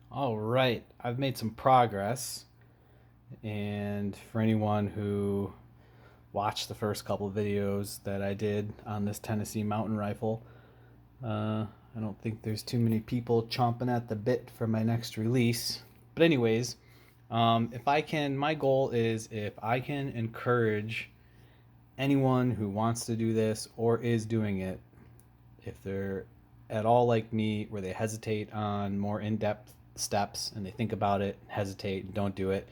All right, I've made some progress, and for anyone who watched the first couple of videos that I did on this Tennessee mountain rifle, I don't think there's too many people chomping at the bit for my next release. But anyways, if I can, my goal is if I can encourage anyone who wants to do this or is doing it, if they're at all like me, where they hesitate on more in-depth steps and they think about it, hesitate, and don't do it.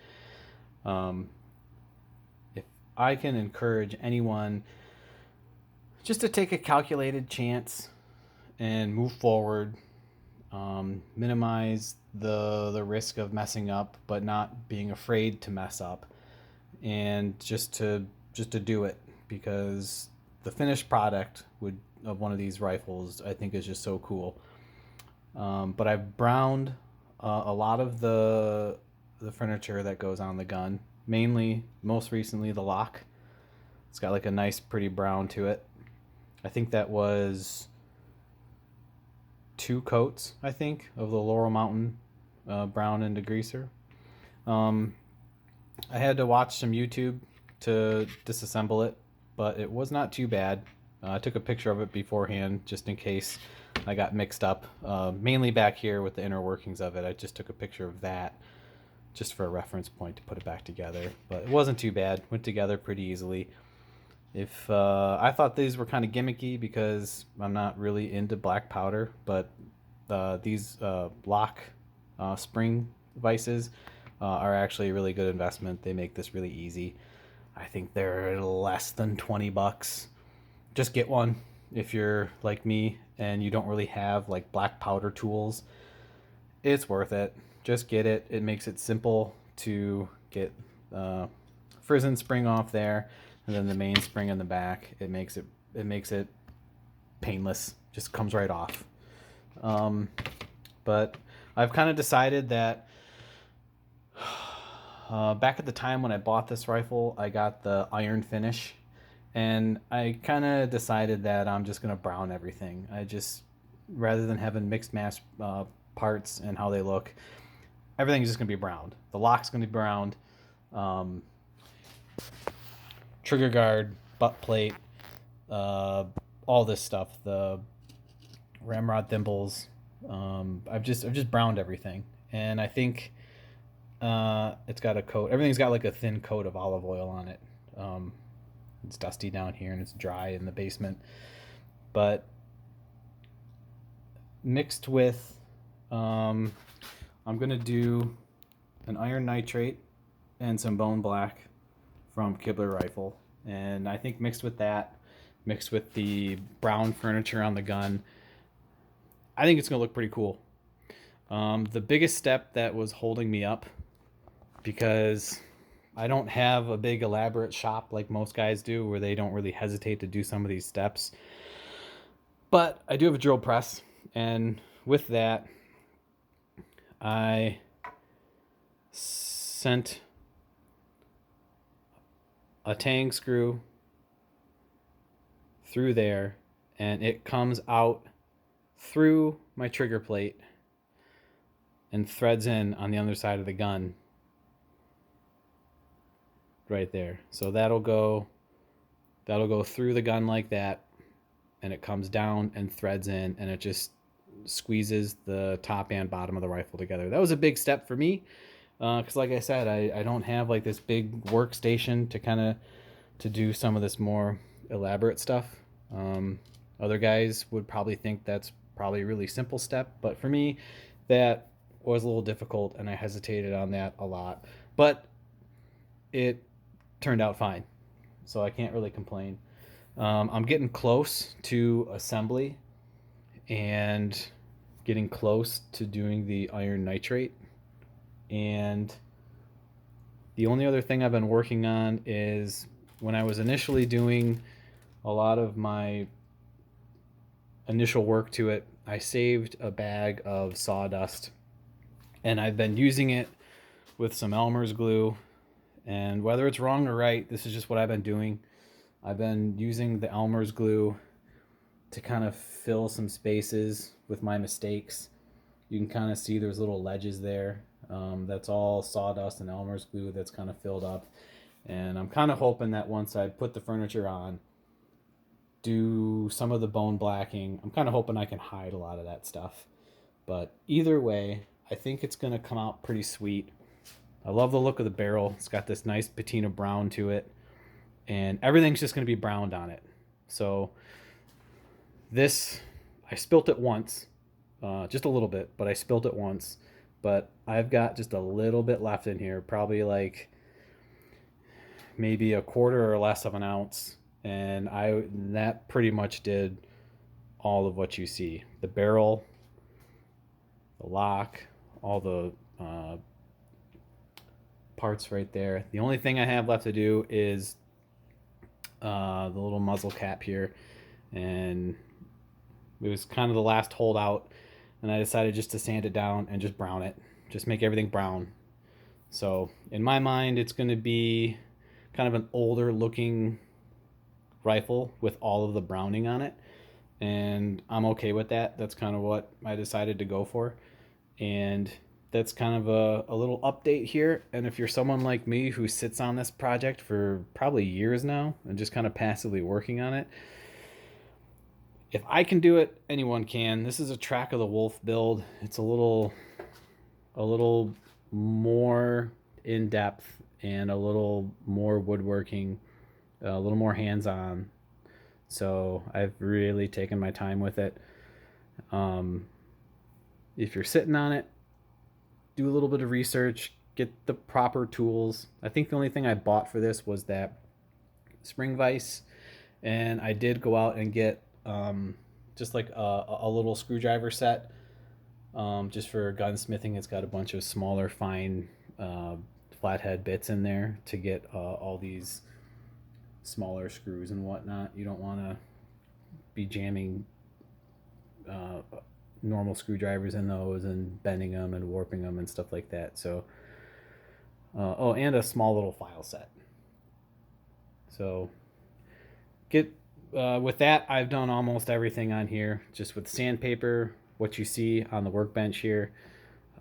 Um, if I can encourage anyone just to take a calculated chance and move forward, minimize the risk of messing up, but not being afraid to mess up, and just to do it, because the finished product would of one of these rifles I think is just so cool. But I've browned a lot of the furniture that goes on the gun. Mainly, most recently, the lock. It's got like a nice, pretty brown to it. I think that was two coats. I think of the Laurel Mountain brown and degreaser. Um, I had to watch some YouTube to disassemble it, but it was not too bad. I took a picture of it beforehand just in case I got mixed up. Mainly back here with the inner workings of it. I just took a picture of that just for a reference point to put it back together. But it wasn't too bad. Went together pretty easily. If I thought these were kind of gimmicky because I'm not really into black powder, but these lock spring vices are actually a really good investment. They make this really easy. I think they're less than 20 bucks. Just get one if you're like me and you don't really have like black powder tools. It's worth it. Just get it. It makes it simple to get uh, frizzen spring off there, and then the main spring in the back. It makes it painless. Just comes right off. Um, but I've kind of decided that back at the time when I bought this rifle, I got the iron finish, and I kind of decided that I'm just gonna brown everything. I just rather than having mixed match parts and how they look, everything's just gonna be browned. The lock's gonna be browned. Um, Trigger guard, butt plate, uh, all this stuff. The ramrod thimbles. I've just browned everything, and I think it's got a coat. Everything's got like a thin coat of olive oil on it. Um, it's dusty down here and it's dry in the basement, but mixed with, um, I'm gonna do an iron nitrate and some bone black from Kibler rifle, and I think mixed with that, mixed with the brown furniture on the gun, I think it's gonna look pretty cool. The biggest step that was holding me up, because I don't have a big elaborate shop like most guys do, where they don't really hesitate to do some of these steps. But I do have a drill press, and with that, I sent a tang screw through there, and it comes out through my trigger plate and threads in on the other side of the gun right there. So that'll go through the gun like that, and it comes down and threads in, and it just squeezes the top and bottom of the rifle together. That was a big step for me, because like I said, I don't have like this big workstation to kind of to do some of this more elaborate stuff. Other guys would probably think that's probably a really simple step, but for me, that was a little difficult, and I hesitated on that a lot. But it turned out fine, so I can't really complain. I'm getting close to assembly and getting close to doing the iron nitrate. And the only other thing I've been working on is when I was initially doing a lot of my initial work to it, I saved a bag of sawdust, and I've been using it with some Elmer's glue. And whether it's wrong or right, this is just what I've been doing. I've been using the Elmer's glue to kind of fill some spaces with my mistakes. You can kind of see there's little ledges there. That's all sawdust and Elmer's glue that's kind of filled up. And I'm kind of hoping that once I put the furniture on, do some of the bone blacking, I'm kind of hoping I can hide a lot of that stuff. But either way, I think it's going to come out pretty sweet. I love the look of the barrel. It's got this nice patina brown to it. And everything's just going to be browned on it. So this, I spilt it once, just a little bit, but I spilt it once. But I've got just a little bit left in here, probably like maybe a quarter or less of an ounce. And that pretty much did all of what you see. The barrel, the lock, all the parts right there. The only thing I have left to do is the little muzzle cap here, and it was kind of the last holdout, and I decided just to sand it down and just brown it, just make everything brown. So in my mind, it's going to be kind of an older looking rifle with all of the browning on it, and I'm okay with that. That's kind of what I decided to go for, and that's kind of a little update here. And if you're someone like me who sits on this project for probably years now and just kind of passively working on it, if I can do it, anyone can. This is a Track of the Wolf build. It's a little more in depth and a little more woodworking, a little more hands-on. So I've really taken my time with it. If you're sitting on it, do a little bit of research, get the proper tools. I think the only thing I bought for this was that spring vise, and I did go out and get just like a little screwdriver set, just for gunsmithing. It's got a bunch of smaller, fine flathead bits in there to get all these smaller screws and whatnot. You don't want to be jamming normal screwdrivers in those and bending them and warping them and stuff like that. So and a small little file set. So get with that, I've done almost everything on here, just with sandpaper. What you see on the workbench here,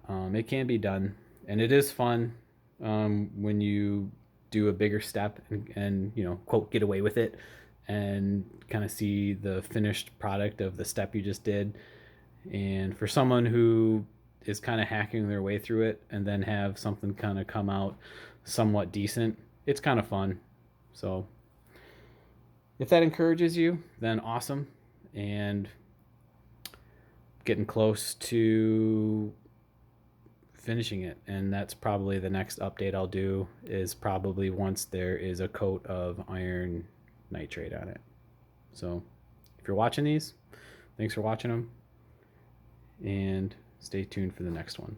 it can be done, and it is fun when you do a bigger step and you know, quote, get away with it, and kind of see the finished product of the step you just did. And for someone who is kind of hacking their way through it and then have something kind of come out somewhat decent, it's kind of fun. So if that encourages you, then awesome. And getting close to finishing it, and that's probably the next update I'll do, is probably once there is a coat of iron nitrate on it. So if you're watching these, thanks for watching them, and stay tuned for the next one.